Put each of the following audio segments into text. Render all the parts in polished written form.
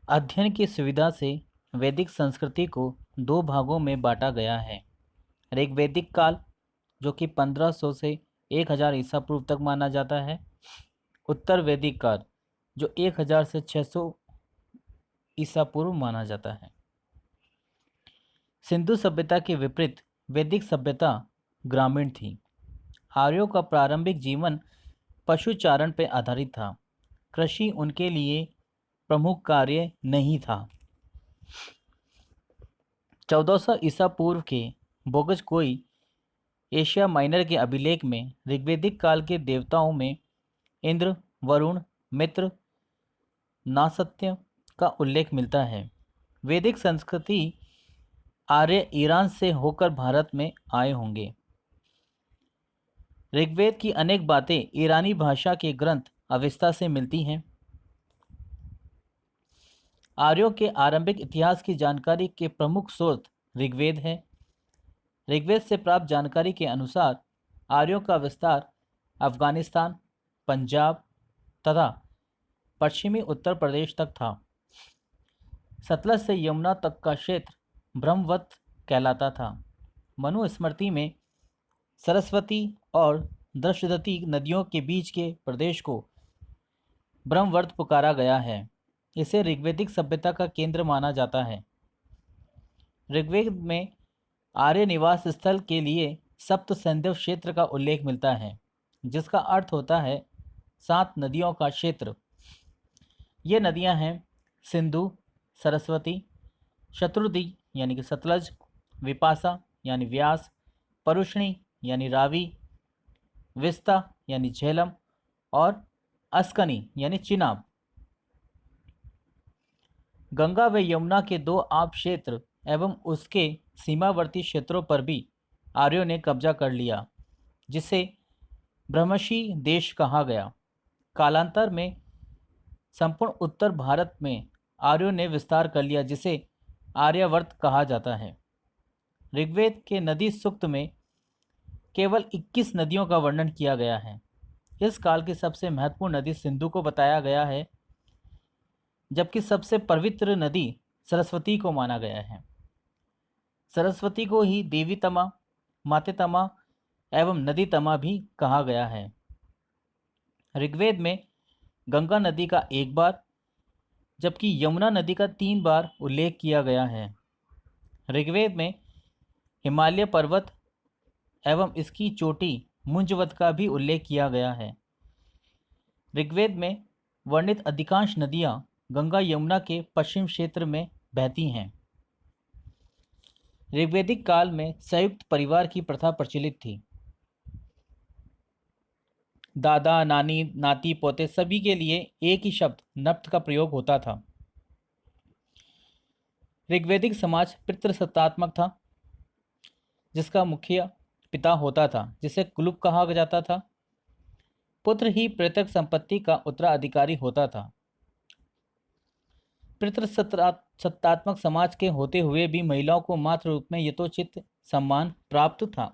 अध्ययन की सुविधा से वैदिक संस्कृति को दो भागों में बांटा गया है। ऋग्वैदिक काल, जो कि 1500 से 1000 ईसा पूर्व तक माना जाता है। उत्तर वैदिक काल, जो 1000 से 600 ईसा पूर्व माना जाता है। सिंधु सभ्यता के विपरीत वैदिक सभ्यता ग्रामीण थी। आर्यों का प्रारंभिक जीवन पशुचारण पर आधारित था। कृषि उनके लिए प्रमुख कार्य नहीं था। 1400 ईसा पूर्व के बोगज कोई एशिया माइनर के अभिलेख में ऋग्वैदिक काल के देवताओं में इंद्र, वरुण, मित्र, नासत्य का उल्लेख मिलता है। वैदिक संस्कृति आर्य ईरान से होकर भारत में आए होंगे। ऋग्वेद की अनेक बातें ईरानी भाषा के ग्रंथ अवेस्ता से मिलती हैं। आर्यों के आरंभिक इतिहास की जानकारी के प्रमुख स्रोत ऋग्वेद है। ऋग्वेद से प्राप्त जानकारी के अनुसार आर्यों का विस्तार अफगानिस्तान, पंजाब तथा पश्चिमी उत्तर प्रदेश तक था। सतलज से यमुना तक का क्षेत्र ब्रह्मवत कहलाता था। मनुस्मृति में सरस्वती और दृष्टदती नदियों के बीच के प्रदेश को ब्रह्मवर्त पुकारा गया है। इसे ऋग्वैदिक सभ्यता का केंद्र माना जाता है। ऋग्वेद में आर्य निवास स्थल के लिए सप्त सैंधव क्षेत्र का उल्लेख मिलता है, जिसका अर्थ होता है 7 नदियों का क्षेत्र। ये नदियां हैं सिंधु, सरस्वती, शत्रुदी यानी कि सतलज, विपासा यानी व्यास, परुष्णी यानी रावी, विस्ता यानी झेलम और अस्कनी यानी चिनाब। गंगा व यमुना के 2 आब क्षेत्र एवं उसके सीमावर्ती क्षेत्रों पर भी आर्यों ने कब्जा कर लिया, जिसे ब्रह्मशी देश कहा गया। कालांतर में संपूर्ण उत्तर भारत में आर्यों ने विस्तार कर लिया, जिसे आर्यावर्त कहा जाता है। ऋग्वेद के नदी सूक्त में केवल 21 नदियों का वर्णन किया गया है। इस काल की सबसे महत्वपूर्ण नदी सिंधु को बताया गया है, जबकि सबसे पवित्र नदी सरस्वती को माना गया है। सरस्वती को ही देवी तमा, माते तमा एवं नदी तमा भी कहा गया है। ऋग्वेद में गंगा नदी का 1 बार, जबकि यमुना नदी का 3 बार उल्लेख किया गया है। ऋग्वेद में हिमालय पर्वत एवं इसकी चोटी मुंजवत का भी उल्लेख किया गया है। ऋग्वेद में वर्णित अधिकांश नदियां गंगा यमुना के पश्चिम क्षेत्र में बहती हैं। ऋग्वैदिक काल में संयुक्त परिवार की प्रथा प्रचलित थी। दादा, नानी, नाती, पोते सभी के लिए एक ही शब्द नप्त का प्रयोग होता था। ऋग्वैदिक समाज पितृसत्तात्मक था, जिसका मुखिया पिता होता था, जिसे कुलुप कहा जाता था। पुत्र ही पैतृक संपत्ति का उत्तराधिकारी होता था। पितृसत्तात्मक समाज के होते हुए भी महिलाओं को मातृ रूप में यथोचित सम्मान प्राप्त था।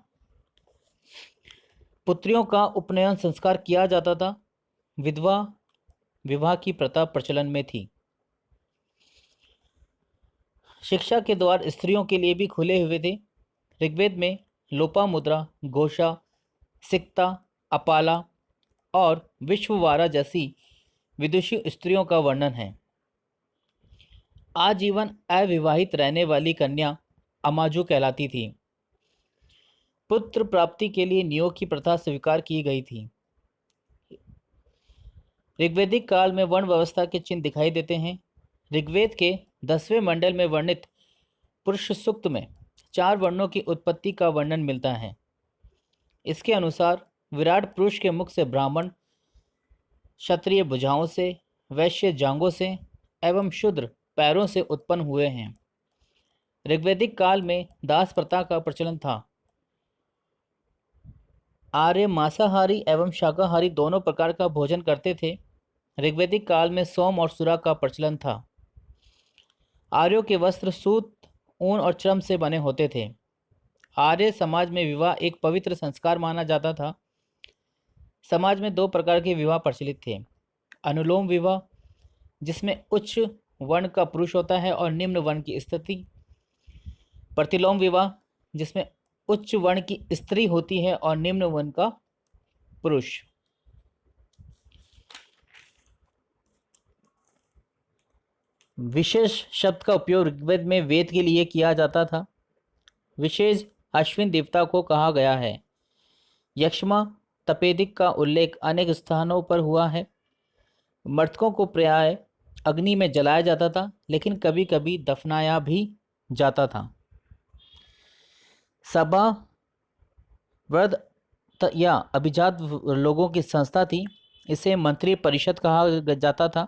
पुत्रियों का उपनयन संस्कार किया जाता था। विधवा विवाह की प्रथा प्रचलन में थी। शिक्षा के द्वार स्त्रियों के लिए भी खुले हुए थे। ऋग्वेद में लोपामुद्रा, घोषा, सिक्ता, अपाला और विश्ववारा जैसी विदुषी स्त्रियों का वर्णन है। आजीवन अविवाहित रहने वाली कन्या अमाजु कहलाती थी। पुत्र प्राप्ति के लिए नियोग की प्रथा स्वीकार की गई थी। ऋग्वैदिक काल में वर्ण व्यवस्था के चिन्ह दिखाई देते हैं। ऋग्वेद के 10वें मंडल में वर्णित पुरुष सूक्त में 4 वर्णों की उत्पत्ति का वर्णन मिलता है। इसके अनुसार विराट पुरुष के मुख से ब्राह्मण, क्षत्रिय भुजाओं से, वैश्य जांघों से एवं शूद्र पैरों से उत्पन्न हुए हैं। ऋग्वैदिक काल में दास प्रथा का प्रचलन था। आर्य मांसाहारी एवं शाकाहारी दोनों प्रकार का भोजन करते थे। ऋग्वैदिक काल में सोम और सुरा का प्रचलन था। आर्यों के वस्त्र सूत, ऊन और चर्म से बने होते थे। आर्य समाज में विवाह एक पवित्र संस्कार माना जाता था। समाज में 2 प्रकार के विवाह प्रचलित थे। अनुलोम विवाह, जिसमें उच्च वर्ण का पुरुष होता है और निम्न वर्ण की स्त्री। प्रतिलोम विवाह, जिसमें उच्च वर्ण की स्त्री होती है और निम्न वर्ण का पुरुष। विशेष शब्द का उपयोग ऋग्वेद में वेद के लिए किया जाता था। विशेष अश्विन देवता को कहा गया है। यक्ष्मा तपेदिक का उल्लेख अनेक स्थानों पर हुआ है। मृतकों को प्राय अग्नि में जलाया जाता था, लेकिन कभी कभी दफनाया भी जाता था। सभा वृद्ध या अभिजात लोगों की संस्था थी। इसे मंत्री परिषद कहा जाता था।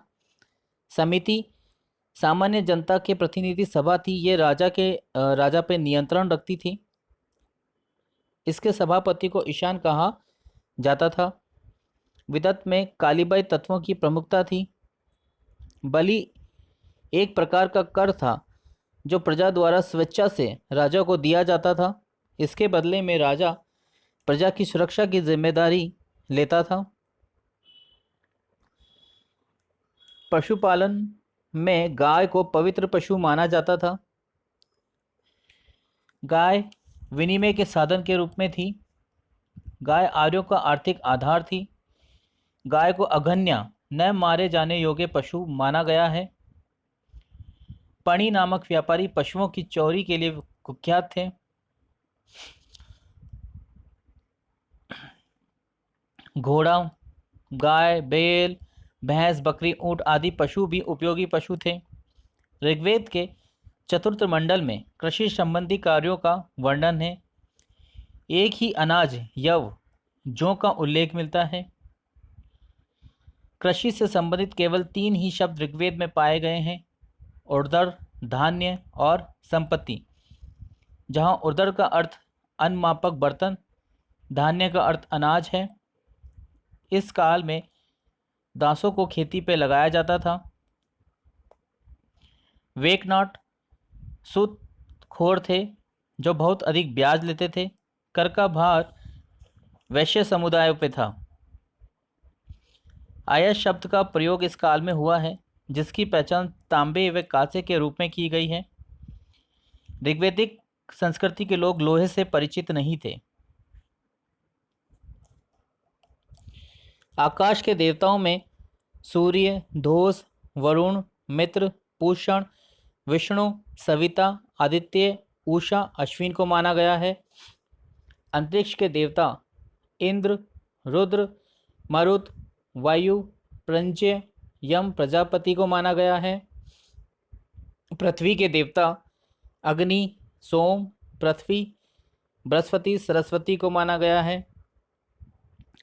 समिति सामान्य जनता के प्रतिनिधि सभा थी। ये राजा पे नियंत्रण रखती थी। इसके सभापति को ईशान कहा जाता था। विदत में कालीबाई तत्वों की प्रमुखता थी। बलि एक प्रकार का कर था जो प्रजा द्वारा स्वेच्छा से राजा को दिया जाता था। इसके बदले में राजा प्रजा की सुरक्षा की जिम्मेदारी लेता था। पशुपालन में गाय को पवित्र पशु माना जाता था। गाय विनिमय के साधन के रूप में थी। गाय आर्यों का आर्थिक आधार थी। गाय को अघन्य न मारे जाने योग्य पशु माना गया है। पणी नामक व्यापारी पशुओं की चोरी के लिए कुख्यात थे। घोड़ा, गाय, बैल, भैंस, बकरी, ऊंट आदि पशु भी उपयोगी पशु थे। ऋग्वेद के चतुर्थ मंडल में कृषि संबंधी कार्यों का वर्णन है। एक ही अनाज यव जौ का उल्लेख मिलता है। कृषि से संबंधित केवल 3 ही शब्द ऋग्वेद में पाए गए हैं: उर्दर, धान्य और संपत्ति। जहाँ उर्दर का अर्थ अनमापक बर्तन, धान्य का अर्थ अनाज है। इस काल में दासों को खेती पे लगाया जाता था। वेकनाट सूदखोर थे जो बहुत अधिक ब्याज लेते थे। कर का भार वैश्य समुदाय पे था। आयत शब्द का प्रयोग इस काल में हुआ है, जिसकी पहचान तांबे व कांसे के रूप में की गई है। ऋग्वैदिक संस्कृति के लोग लोहे से परिचित नहीं थे। आकाश के देवताओं में सूर्य, धोष, वरुण, मित्र, पूषण, विष्णु, सविता, आदित्य, उषा, अश्विन को माना गया है। अंतरिक्ष के देवता इंद्र, रुद्र, मरुत, वायु, प्रंच्य, यम, प्रजापति को माना गया है। पृथ्वी के देवता अग्नि, सोम, पृथ्वी, बृहस्पति, सरस्वती को माना गया है।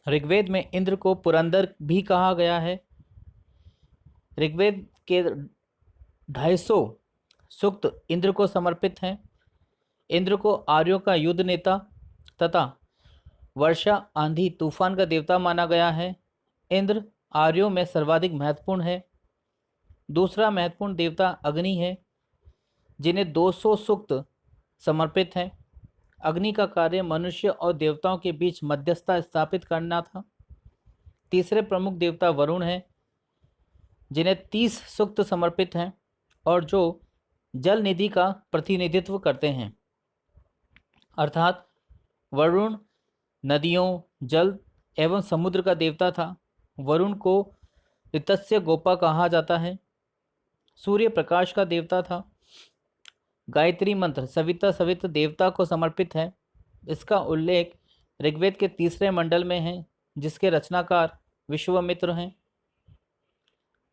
ऋग्वेद में इंद्र को पुरंदर भी कहा गया है। ऋग्वेद के 250 सूक्त इंद्र को समर्पित हैं। इंद्र को आर्यों का युद्ध नेता तथा वर्षा, आंधी, तूफान का देवता माना गया है। इंद्र आर्यों में सर्वाधिक महत्वपूर्ण है। दूसरा महत्वपूर्ण देवता अग्नि है, जिन्हें 200 सूक्त समर्पित हैं। अग्नि का कार्य मनुष्य और देवताओं के बीच मध्यस्थता स्थापित करना था। तीसरे प्रमुख देवता वरुण हैं, जिन्हें 30 सूक्त समर्पित हैं और जो जल निधि का प्रतिनिधित्व करते हैं। अर्थात वरुण नदियों, जल एवं समुद्र का देवता था। वरुण को ऋतस्य गोपा कहा जाता है। सूर्य प्रकाश का देवता था। गायत्री मंत्र सविता सवित देवता को समर्पित है। इसका उल्लेख ऋग्वेद के 3 मंडल में है, जिसके रचनाकार विश्वामित्र हैं।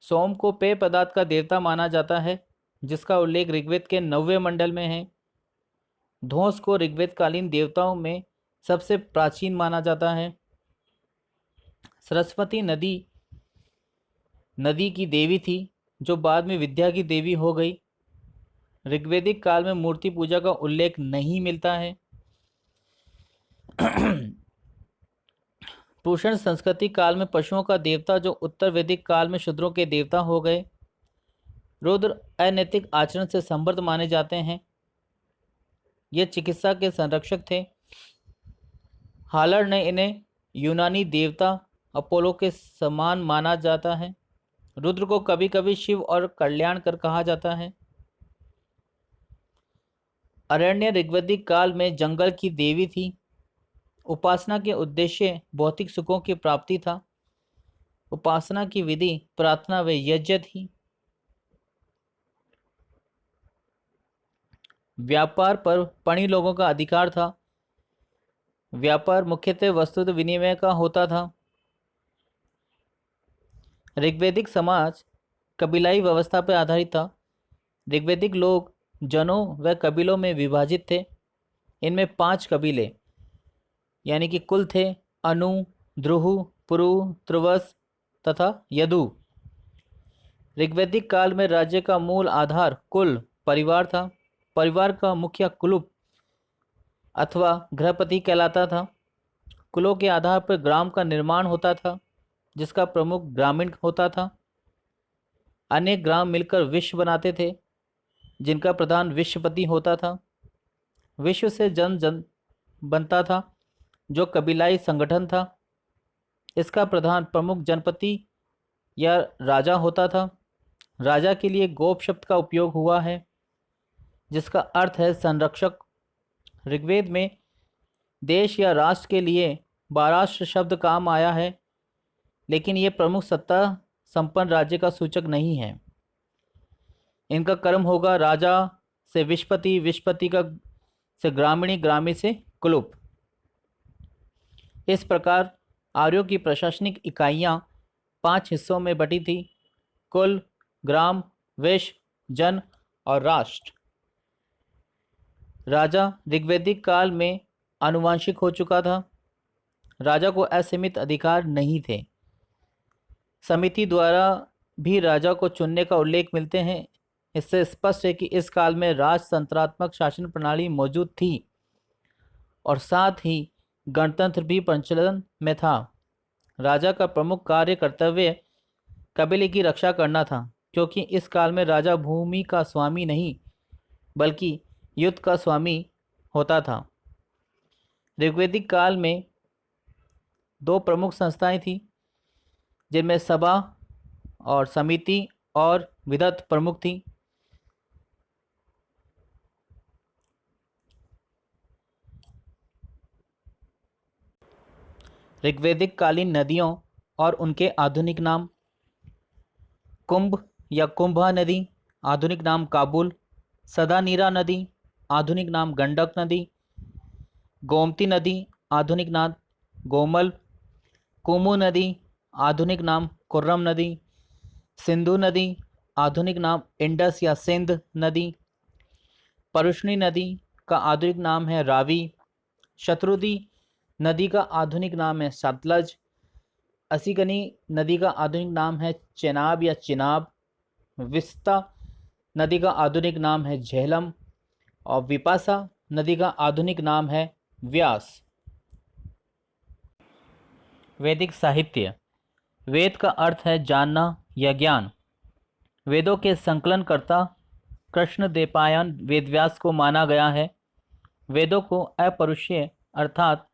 सोम को पेय पदार्थ का देवता माना जाता है, जिसका उल्लेख ऋग्वेद के 9वें मंडल में है। धोस को ऋग्वेद कालीन देवताओं में सबसे प्राचीन माना जाता है। सरस्वती नदी की देवी थी, जो बाद में विद्या की देवी हो गई। ऋग्वैदिक काल में मूर्ति पूजा का उल्लेख नहीं मिलता है। पुरुषण संस्कृति काल में पशुओं का देवता, जो उत्तर वैदिक काल में शूद्रों के देवता हो गए। रुद्र अनैतिक आचरण से समृद्ध माने जाते हैं। ये चिकित्सा के संरक्षक थे। हालर ने इन्हें यूनानी देवता अपोलो के समान माना जाता है। रुद्र को कभी कभी शिव और कल्याणकर कहा जाता है। अरण्य ऋग्वैदिक काल में जंगल की देवी थी। उपासना के उद्देश्य भौतिक सुखों की प्राप्ति था। उपासना की विधि प्रार्थना व यज्ञ थी। व्यापार पर पणी लोगों का अधिकार था। व्यापार मुख्यतः वस्तु विनिमय का होता था। ऋग्वैदिक समाज कबीलाई व्यवस्था पर आधारित था। ऋग्वैदिक लोग जनों व कबीलों में विभाजित थे। इनमें 5 कबीले यानी कि कुल थे: अनु, द्रुहु, पुरु, त्रुवस तथा यदु। ऋग्वैदिक काल में राज्य का मूल आधार कुल परिवार था। परिवार का मुखिया कुलुप अथवा गृहपति कहलाता था। कुलों के आधार पर ग्राम का निर्माण होता था, जिसका प्रमुख ग्रामीण होता था। अनेक ग्राम मिलकर विश्व बनाते थे, जिनका प्रधान विश्वपति होता था। विश्व से जन बनता था, जो कबीलाई संगठन था। इसका प्रधान प्रमुख जनपति या राजा होता था। राजा के लिए गोप शब्द का उपयोग हुआ है, जिसका अर्थ है संरक्षक। ऋग्वेद में देश या राष्ट्र के लिए बाराष्ट्र शब्द काम आया है, लेकिन ये प्रमुख सत्ता संपन्न राज्य का सूचक नहीं है। इनका कर्म होगा राजा से विश्वपति, विश्वपति का से ग्रामीणी, ग्रामी से कुलुप। इस प्रकार आर्यों की प्रशासनिक इकाइयाँ 5 हिस्सों में बटी थी: कुल, ग्राम, विश्व, जन और राष्ट्र। राजा ऋग्वैदिक काल में आनुवंशिक हो चुका था। राजा को असीमित अधिकार नहीं थे। समिति द्वारा भी राजा को चुनने का उल्लेख मिलते हैं। इससे स्पष्ट है कि इस काल में राजतंत्रात्मक शासन प्रणाली मौजूद थी और साथ ही गणतंत्र भी प्रचलन में था। राजा का प्रमुख कार्य कर्तव्य कबीले की रक्षा करना था, क्योंकि इस काल में राजा भूमि का स्वामी नहीं बल्कि युद्ध का स्वामी होता था। ऋग्वैदिक काल में 2 प्रमुख संस्थाएं थीं, जिनमें सभा और समिति और विदत प्रमुख थी। ऋग्वैदिक कालीन नदियों और उनके आधुनिक नाम: कुंभ या कुंभा नदी, आधुनिक नाम काबुल। सदानीरा नदी, आधुनिक नाम गंडक नदी। गोमती नदी, आधुनिक नाम गोमल। कुमु नदी, आधुनिक नाम कुर्रम नदी। सिंधु नदी, आधुनिक नाम इंडस या सिंध नदी। परुष्णी नदी का आधुनिक नाम है रावी। शत्रुदी नदी का आधुनिक नाम है सतलज। असिकनी नदी का आधुनिक नाम है चेनाब या चिनाब। विस्ता नदी का आधुनिक नाम है झेलम और विपासा नदी का आधुनिक नाम है व्यास। वैदिक साहित्य: वेद का अर्थ है जानना या ज्ञान। वेदों के संकलनकर्ता कृष्णद्वैपायन वेदव्यास को माना गया है। वेदों को अपरुष्य अर्थात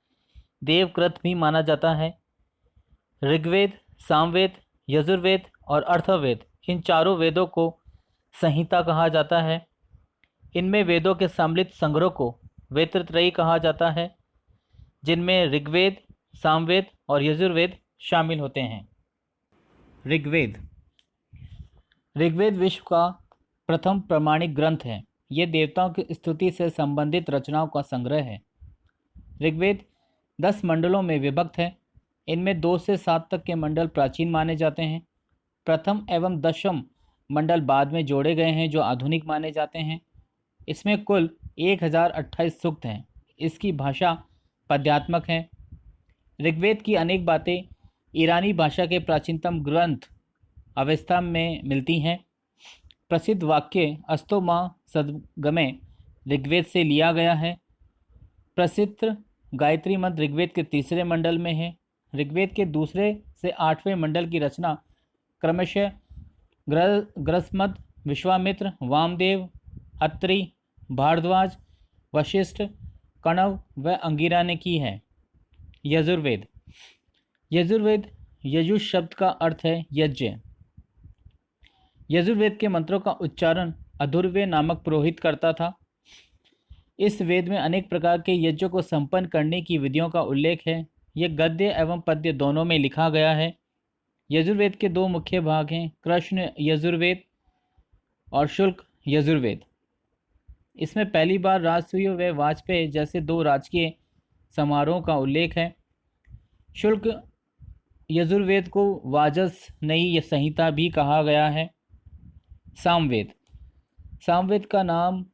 देवकृत भी माना जाता है। ऋग्वेद, सामवेद, यजुर्वेद और अथर्ववेद, इन चारों वेदों को संहिता कहा जाता है। इनमें वेदों के सम्मिलित संग्रह को वेदत्रयी कहा जाता है, जिनमें ऋग्वेद, सामवेद और यजुर्वेद शामिल होते हैं। ऋग्वेद विश्व का प्रथम प्रमाणिक ग्रंथ है। ये देवताओं की स्तुति से संबंधित रचनाओं का संग्रह है। ऋग्वेद 10 मंडलों में विभक्त है। इनमें 2 से 7 तक के मंडल प्राचीन माने जाते हैं। प्रथम एवं 10वें मंडल बाद में जोड़े गए हैं, जो आधुनिक माने जाते हैं। इसमें कुल 1028 सूक्त हैं। इसकी भाषा पद्यात्मक है। ऋग्वेद की अनेक बातें ईरानी भाषा के प्राचीनतम ग्रंथ अवेस्ता में मिलती हैं। प्रसिद्ध वाक्य अस्तो मां सद्गमे ऋग्वेद से लिया गया है। प्रसिद्ध गायत्री मंत्र ऋग्वेद के 3 मंडल में है। ऋग्वेद के 2 से 8वें मंडल की रचना क्रमशः ग्रसमद, विश्वामित्र, वामदेव, अत्रि, भारद्वाज, वशिष्ठ, कणव व अंगिरा ने की है। यजुर्वेद यजुष शब्द का अर्थ है यज्ञ। यजुर्वेद के मंत्रों का उच्चारण अधुर्वेद नामक पुरोहित करता था। इस वेद में अनेक प्रकार के यज्ञों को संपन्न करने की विधियों का उल्लेख है। यह गद्य एवं पद्य दोनों में लिखा गया है। यजुर्वेद के दो मुख्य भाग हैं, कृष्ण यजुर्वेद और शुक्ल यजुर्वेद। इसमें पहली बार राजसूय व वाजपेयी जैसे दो राजकीय समारोह का उल्लेख है। शुक्ल यजुर्वेद को वाजस नई संहिता भी कहा गया है। सामवेद। सामवेद का नाम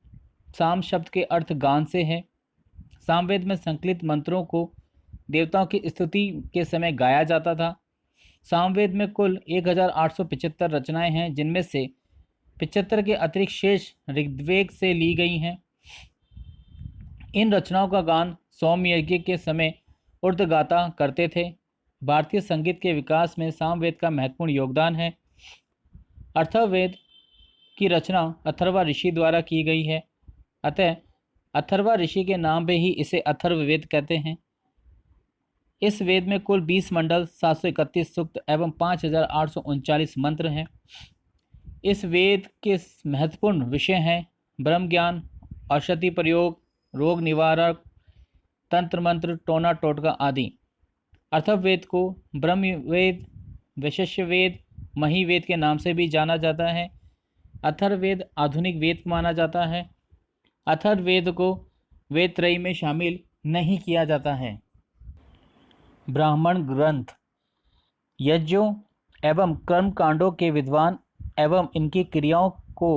साम शब्द के अर्थ गान से है। सामवेद में संकलित मंत्रों को देवताओं की स्तुति के समय गाया जाता था। सामवेद में कुल 1875 रचनाएं हैं, जिनमें से 75 के अतिरिक्त शेष ऋग्वेद से ली गई हैं। इन रचनाओं का गान सौम्यज्ञ के समय उर्दगाता करते थे। भारतीय संगीत के विकास में सामवेद का महत्वपूर्ण योगदान है। अथर्ववेद की रचना अथर्वा ऋषि द्वारा की गई है, अतः अथर्वा ऋषि के नाम पे ही इसे अथर्ववेद कहते हैं। इस वेद में कुल 20 मंडल, 731 सूक्त एवं 5839 मंत्र हैं। इस वेद के महत्वपूर्ण विषय हैं ब्रह्म ज्ञान, औषधि प्रयोग, रोग निवारक, तंत्र मंत्र, टोना टोटका आदि। अथर्ववेद को ब्रह्मवेद, वैशेष्यवेद, महिवेद के नाम से भी जाना जाता है। अथर्ववेद आधुनिक वेद माना जाता है। अथर्ववेद को वेद त्रयी में शामिल नहीं किया जाता है। ब्राह्मण ग्रंथ यज्ञों एवं कर्मकांडों के विद्वान एवं इनकी क्रियाओं को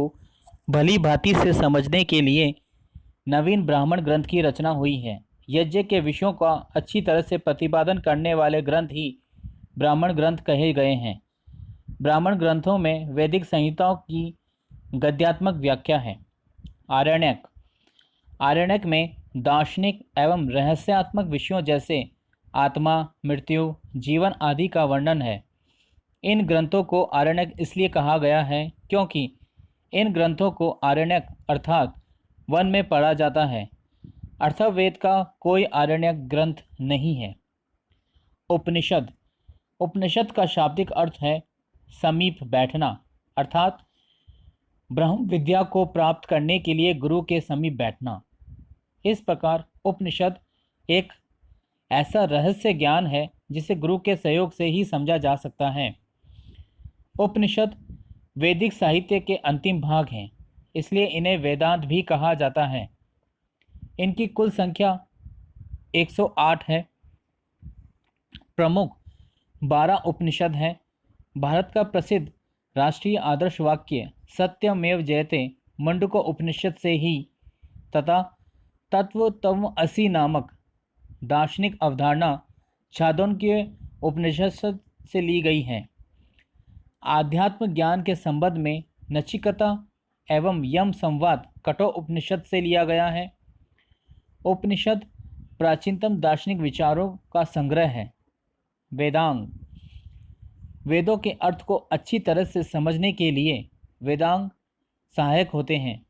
भली भांति से समझने के लिए नवीन ब्राह्मण ग्रंथ की रचना हुई है। यज्ञ के विषयों का अच्छी तरह से प्रतिपादन करने वाले ग्रंथ ही ब्राह्मण ग्रंथ कहे गए हैं। ब्राह्मण ग्रंथों में वैदिक संहिताओं की गद्यात्मक व्याख्या है। आरण्यक। आरण्यक में दार्शनिक एवं रहस्यात्मक विषयों जैसे आत्मा, मृत्यु, जीवन आदि का वर्णन है। इन ग्रंथों को आरण्यक इसलिए कहा गया है क्योंकि इन ग्रंथों को आरण्यक अर्थात वन में पढ़ा जाता है। अथर्ववेद का कोई आरण्यक ग्रंथ नहीं है। उपनिषद। उपनिषद का शाब्दिक अर्थ है समीप बैठना, अर्थात ब्रह्म विद्या को प्राप्त करने के लिए गुरु के समीप बैठना। इस प्रकार उपनिषद एक ऐसा रहस्य ज्ञान है जिसे गुरु के सहयोग से ही समझा जा सकता है। उपनिषद वैदिक साहित्य के अंतिम भाग हैं, इसलिए इन्हें वेदांत भी कहा जाता है। इनकी कुल संख्या 108 है। प्रमुख 12 उपनिषद हैं। भारत का प्रसिद्ध राष्ट्रीय आदर्श वाक्य सत्यमेव जयते मंडूक उपनिषद से ही तथा तत्वतमसि नामक दार्शनिक अवधारणा छांदोग्य उपनिषद से ली गई है। आध्यात्म ज्ञान के संबंध में नचिकेता एवं यम संवाद कठोर उपनिषद से लिया गया है। उपनिषद प्राचीनतम दार्शनिक विचारों का संग्रह है। वेदांग। वेदों के अर्थ को अच्छी तरह से समझने के लिए वेदांग सहायक होते हैं।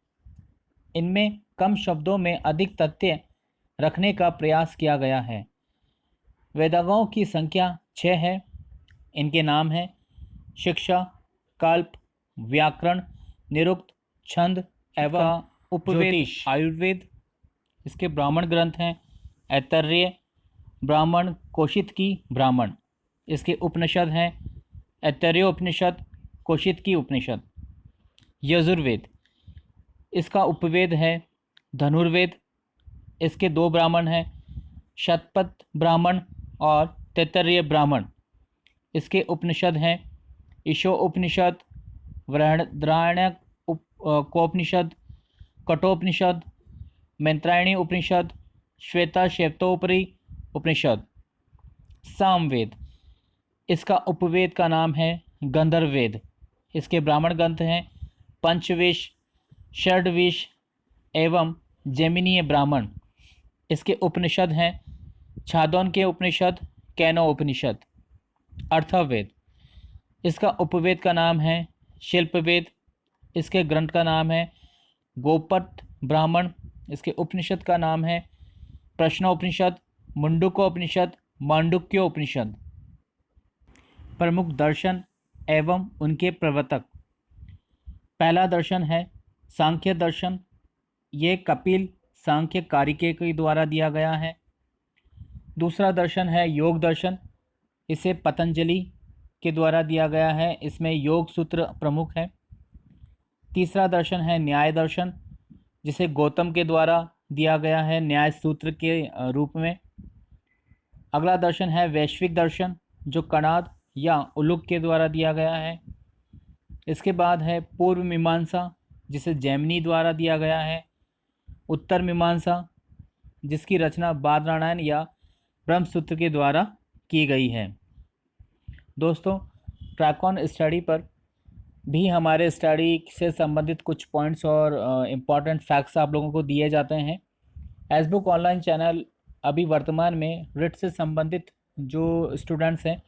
इनमें कम शब्दों में अधिक तथ्य रखने का प्रयास किया गया है। वेदांगों की संख्या 6 है। इनके नाम हैं शिक्षा, कल्प, व्याकरण, निरुक्त, छंद एवं उपवेद। आयुर्वेद। इसके ब्राह्मण ग्रंथ हैं ऐतरेय ब्राह्मण, कौशितकी ब्राह्मण। इसके उपनिषद हैं ऐतरेय उपनिषद, कौशितकी उपनिषद। यजुर्वेद। इसका उपवेद है धनुर्वेद। इसके 2 ब्राह्मण हैं शतपथ ब्राह्मण और तैत्तरीय ब्राह्मण। इसके उपनिषद हैं ईशो उपनिषद, बृहदारण्यक कोपनिषद, कठोपनिषद, मैत्रायणी उपनिषद, श्वेता श्वेतोपरी उपनिषद। सामवेद। इसका उपवेद का नाम है गंधर्ववेद। इसके ब्राह्मण ग्रंथ हैं पंचविश, षड्विश एवं जैमिनीय ब्राह्मण। इसके उपनिषद हैं छांदोग्य उपनिषद, कैनो उपनिषद। अथर्ववेद। इसका उपवेद का नाम है शिल्पवेद। इसके ग्रंथ का नाम है गोपथ ब्राह्मण। इसके उपनिषद का नाम है प्रश्नोपनिषद, मुंडकोपनिषद, मांडुक्योपनिषद। प्रमुख दर्शन एवं उनके प्रवर्तक। पहला दर्शन है सांख्य दर्शन। ये कपिल सांख्य कारिके के द्वारा दिया गया है। दूसरा दर्शन है योग दर्शन। इसे पतंजलि के द्वारा दिया गया है। इसमें योग सूत्र प्रमुख है। तीसरा दर्शन है न्याय दर्शन, जिसे गौतम के द्वारा दिया गया है न्याय सूत्र के रूप में। अगला दर्शन है वैश्विक दर्शन, जो कणाद या उलुक के द्वारा दिया गया है। इसके बाद है पूर्व मीमांसा, जिसे जैमिनी द्वारा दिया गया है। उत्तर मीमांसा, जिसकी रचना बादरायण या ब्रह्मसूत्र के द्वारा की गई है। दोस्तों, ट्रैक ऑन स्टडी पर भी हमारे स्टडी से संबंधित कुछ पॉइंट्स और इम्पॉर्टेंट फैक्ट्स आप लोगों को दिए जाते हैं। एस बुक ऑनलाइन चैनल अभी वर्तमान में रिट से संबंधित जो स्टूडेंट्स हैं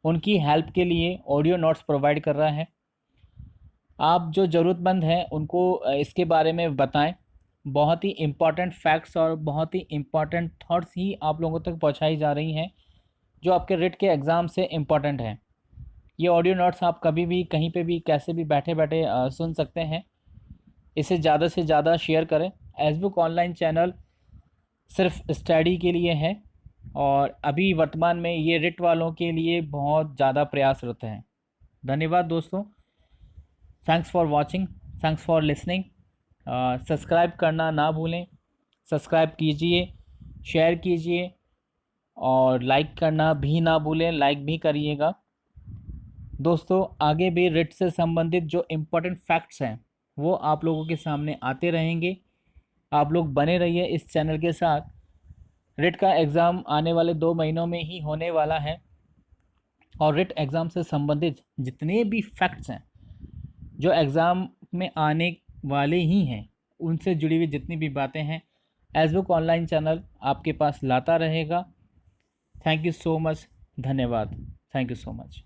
उनकी हेल्प के लिए ऑडियो नोट्स प्रोवाइड कर रहा है। आप जो ज़रूरतमंद हैं उनको इसके बारे में बताएं। बहुत ही इम्पॉर्टेंट फैक्ट्स और बहुत ही इम्पॉर्टेंट थॉट्स ही आप लोगों तक पहुंचाई जा रही हैं, जो आपके रिट के एग्ज़ाम से इम्पॉर्टेंट हैं। ये ऑडियो नोट्स आप कभी भी कहीं पे भी कैसे भी बैठे बैठे सुन सकते हैं। इसे ज़्यादा से ज़्यादा शेयर करें। एस बुक ऑनलाइन चैनल सिर्फ स्टडी के लिए है और अभी वर्तमान में ये रिट वालों के लिए बहुत ज़्यादा प्रयासरत हैं। धन्यवाद दोस्तों। Thanks for watching, thanks for listening. Subscribe करना ना भूलें। सब्सक्राइब कीजिए, शेयर कीजिए और लाइक करना भी ना भूलें। लाइक भी करिएगा। दोस्तों, आगे भी रिट से संबंधित जो इम्पोर्टेंट फैक्ट्स हैं वो आप लोगों के सामने आते रहेंगे। आप लोग बने रहिए इस चैनल के साथ। रिट का एग्ज़ाम आने वाले 2 महीनों में ही होने वाला है और रिट एग्ज़ाम से संबंधित जितने भी फैक्ट्स हैं जो एग्ज़ाम में आने वाले ही हैं, उनसे जुड़ी हुई जितनी भी बातें हैं, एस बुक ऑनलाइन चैनल आपके पास लाता रहेगा। Thank you so much. धन्यवाद। Thank you so much.